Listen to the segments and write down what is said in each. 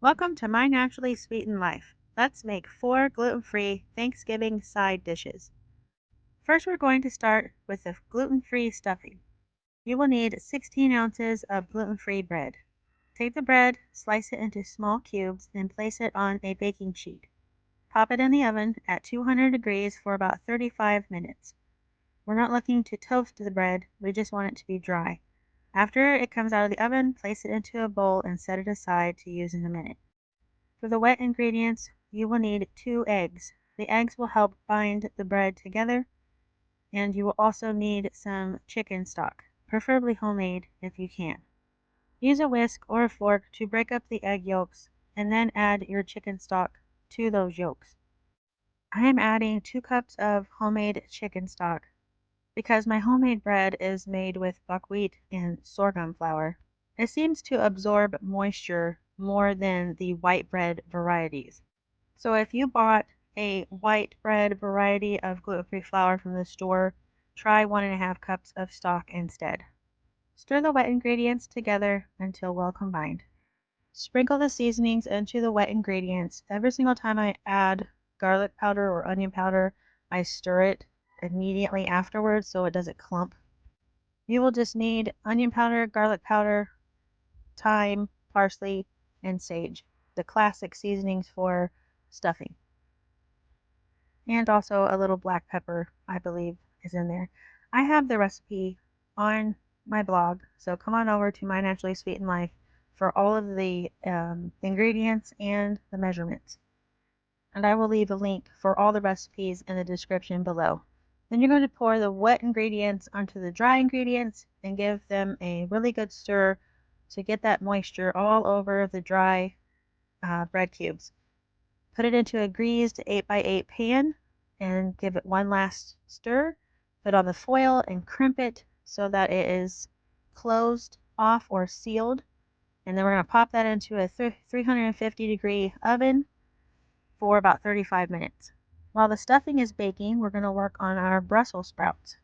Welcome to My Naturally Sweetened Life. Let's make 4 gluten-free Thanksgiving side dishes. First, we're going to start with the gluten-free stuffing. You will need 16 ounces of gluten-free bread. Take the bread, slice it into small cubes, and place it on a baking sheet. Pop it in the oven at 200 degrees for about 35 minutes. We're not looking to toast the bread, we just want it to be dry. After it comes out of the oven, place it into a bowl and set it aside to use in a minute. For the wet ingredients, you will need 2 eggs. The eggs will help bind the bread together, and you will also need some chicken stock, preferably homemade if you can. Use a whisk or a fork to break up the egg yolks, and then add your chicken stock to those yolks. I am adding 2 cups of homemade chicken stock because my homemade bread is made with buckwheat and sorghum flour. It seems to absorb moisture more than the white bread varieties. So if you bought a white bread variety of gluten-free flour from the store, try 1.5 cups of stock instead. Stir the wet ingredients together until well combined. Sprinkle the seasonings into the wet ingredients. Every single time I add garlic powder or onion powder, I stir it immediately afterwards so it doesn't clump. You will just need onion powder, garlic powder, thyme, parsley, and sage, the classic seasonings for stuffing. And also a little black pepper, I believe, is in there. I have the recipe on my blog, so come on over to My Naturally Sweetened Life for all of the ingredients and the measurements. And I will leave a link for all the recipes in the description below. Then you're going to pour the wet ingredients onto the dry ingredients and give them a really good stir to get that moisture all over the dry bread cubes. Put it into a greased 8x8 pan and give it one last stir. Put on the foil and crimp it so that it is closed off or sealed. And then we're going to pop that into a 350 degree oven for about 35 minutes. While the stuffing is baking, we're going to work on our Brussels sprouts.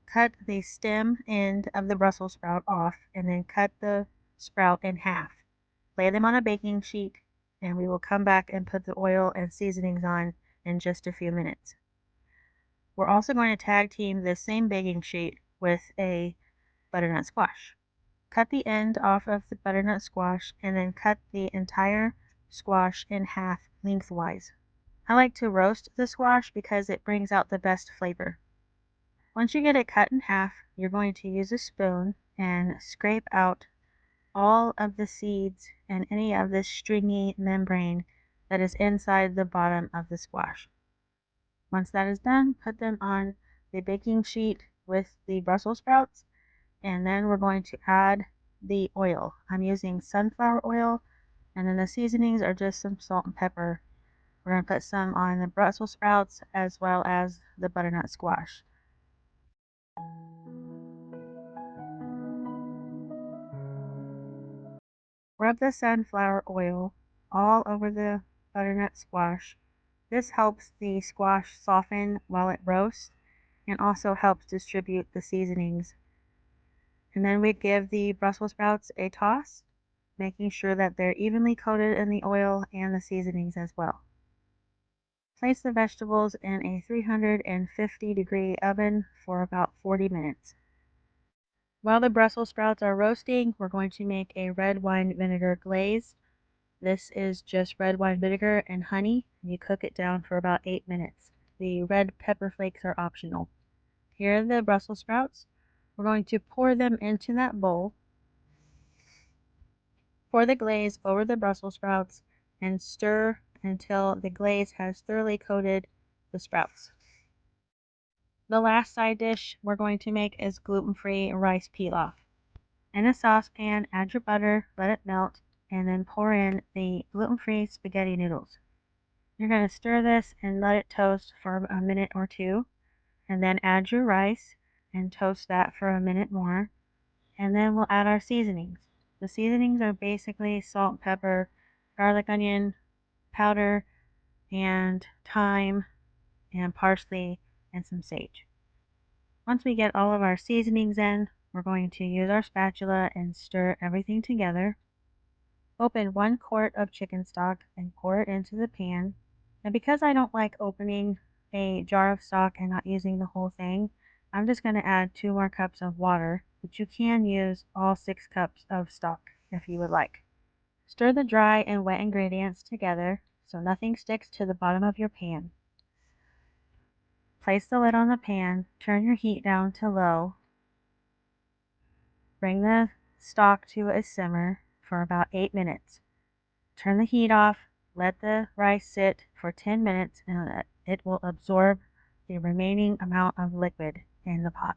Cut the stem end of the Brussels sprout off and then cut the sprout in half. Lay them on a baking sheet and we will come back and put the oil and seasonings on in just a few minutes. We're also going to tag team this same baking sheet with a butternut squash. Cut the end off of the butternut squash and then cut the entire squash in half lengthwise. I like to roast the squash because it brings out the best flavor. Once you get it cut in half, you're going to use a spoon and scrape out all of the seeds and any of the stringy membrane that is inside the bottom of the squash. Once that is done, put them on the baking sheet with the Brussels sprouts, and then we're going to add the oil. I'm using sunflower oil, and then the seasonings are just some salt and pepper. We're going to put some on the Brussels sprouts as well as the butternut squash. Rub the sunflower oil all over the butternut squash. This helps the squash soften while it roasts and also helps distribute the seasonings. And then we give the Brussels sprouts a toss, making sure that they're evenly coated in the oil and the seasonings as well. Place the vegetables in a 350 degree oven for about 40 minutes. While the Brussels sprouts are roasting, we're going to make a red wine vinegar glaze. This is just red wine vinegar and honey. You cook it down for about 8 minutes. The red pepper flakes are optional. Here are the Brussels sprouts. We're going to pour them into that bowl. Pour the glaze over the Brussels sprouts and stir until the glaze has thoroughly coated the sprouts. The last side dish we're going to make is gluten-free rice pilaf. In a saucepan, add your butter, let it melt, and then pour in the gluten-free spaghetti noodles. You're going to stir this and let it toast for a minute or two, and then add your rice and toast that for a minute more, and then we'll add our seasonings. The seasonings are basically salt, pepper, garlic, onion powder, and thyme, and parsley, and some sage. Once we get all of our seasonings in, we're going to use our spatula and stir everything together. Open 1 quart of chicken stock and pour it into the pan. And because I don't like opening a jar of stock and not using the whole thing, I'm just going to add 2 more cups of water, but you can use all 6 cups of stock if you would like. Stir the dry and wet ingredients together so nothing sticks to the bottom of your pan. Place the lid on the pan, turn your heat down to low, bring the stock to a simmer for about 8 minutes. Turn the heat off, let the rice sit for 10 minutes and it will absorb the remaining amount of liquid in the pot.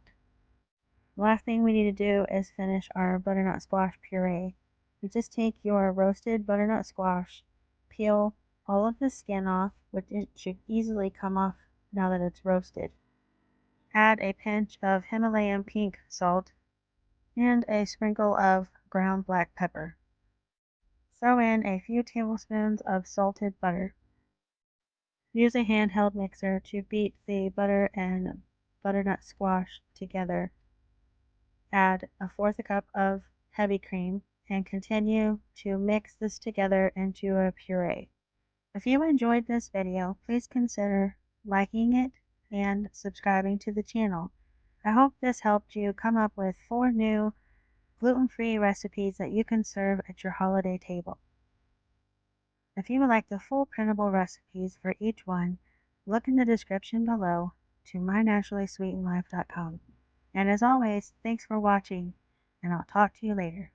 The last thing we need to do is finish our butternut squash puree. You just take your roasted butternut squash, peel all of the skin off, which it should easily come off now that it's roasted. Add a pinch of Himalayan pink salt and a sprinkle of ground black pepper. Throw in a few tablespoons of salted butter. Use a handheld mixer to beat the butter and butternut squash together. Add 1/4 cup of heavy cream and continue to mix this together into a puree. If you enjoyed this video, please consider liking it and subscribing to the channel. I hope this helped you come up with 4 new gluten-free recipes that you can serve at your holiday table. If you would like the full printable recipes for each one, look in the description below to mynaturallysweetenedlife.com. And as always, thanks for watching, and I'll talk to you later.